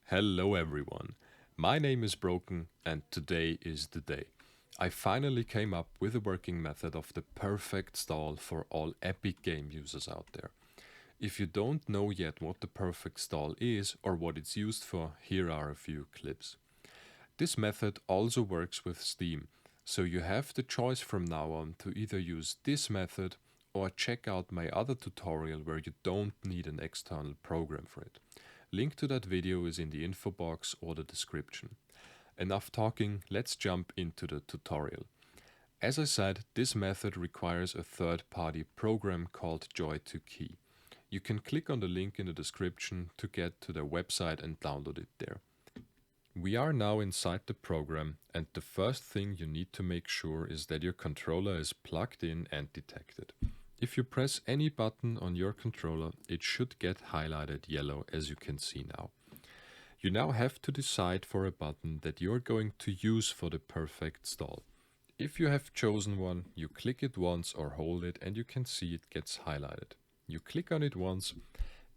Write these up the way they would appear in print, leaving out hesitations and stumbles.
Hello everyone, my name is Broken and today is the day. I finally came up with a working method of the perfect stall for all Epic game users out there. If you don't know yet what the perfect stall is or what it's used for, here are a few clips. This method also works with Steam, so you have the choice from now on to either use this method or check out my other tutorial where you don't need an external program for it. Link to that video is in the info box or the description. Enough talking, let's jump into the tutorial. As I said, this method requires a third-party program called Joy2Key. You can click on the link in the description to get to their website and download it there. We are now inside the program, and the first thing you need to make sure is that your controller is plugged in and detected. If you press any button on your controller, it should get highlighted yellow, as you can see now. You now have to decide for a button that you're going to use for the perfect stall. If you have chosen one, you click it once or hold it and you can see it gets highlighted. You click on it once,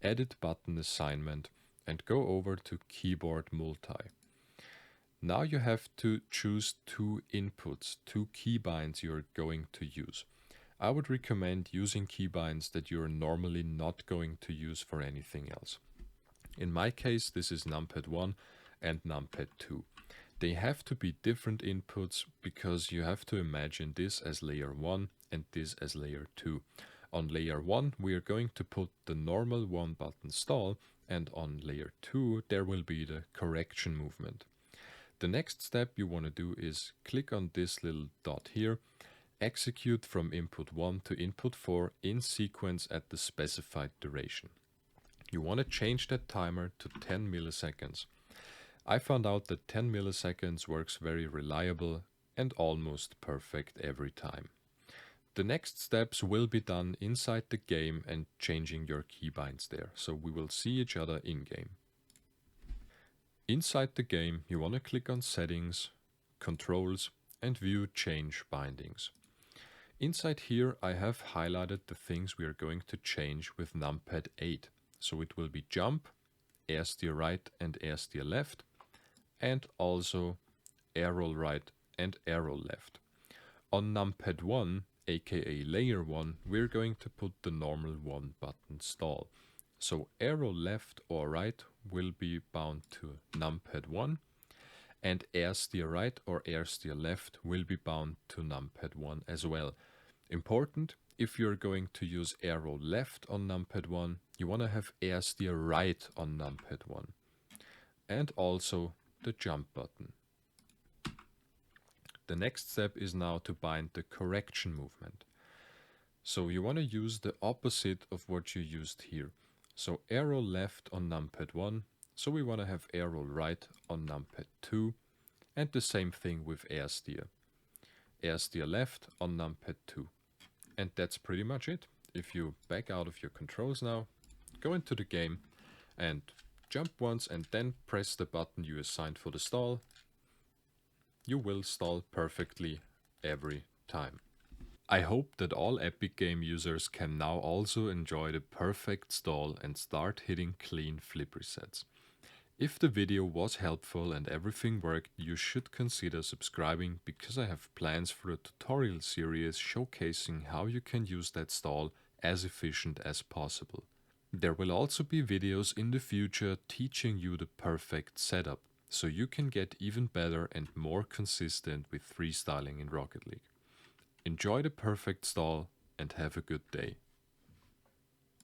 edit button assignment, and go over to keyboard multi. Now you have to choose two inputs, two keybinds you're going to use. I would recommend using keybinds that you're normally not going to use for anything else. In my case, this is numpad 1 and numpad 2. They have to be different inputs because you have to imagine this as layer 1 and this as layer 2. On layer 1 we are going to put the normal one button stall, and on layer 2 there will be the correction movement. The next step you want to do is click on this little dot here, execute from input 1 to input 4 in sequence at the specified duration. You want to change that timer to 10 milliseconds. I found out that 10 milliseconds works very reliable and almost perfect every time. The next steps will be done inside the game and changing your keybinds there, so we will see each other in game. Inside the game, you want to click on Settings, Controls, and View Change Bindings. Inside here, I have highlighted the things we are going to change with numpad 8. So it will be jump, air steer right and air steer left, and also arrow right and arrow left. On numpad 1, aka layer 1, we're going to put the normal one button stall. So arrow left or right will be bound to numpad 1, and air steer right or air steer left will be bound to numpad 1 as well. Important, if you're going to use arrow left on numpad 1, you want to have air steer right on numpad 1. And also the jump button. The next step is now to bind the correction movement. So you want to use the opposite of what you used here. So arrow left on numpad 1, so we want to have arrow right on numpad 2, and the same thing with air steer. Air steer left on numpad 2. And that's pretty much it. If you back out of your controls now, go into the game and jump once and then press the button you assigned for the stall, you will stall perfectly every time. I hope that all Epic Game users can now also enjoy the perfect stall and start hitting clean flip resets. If the video was helpful and everything worked, you should consider subscribing because I have plans for a tutorial series showcasing how you can use that stall as efficient as possible. There will also be videos in the future teaching you the perfect setup, so you can get even better and more consistent with freestyling in Rocket League. Enjoy the perfect stall and have a good day.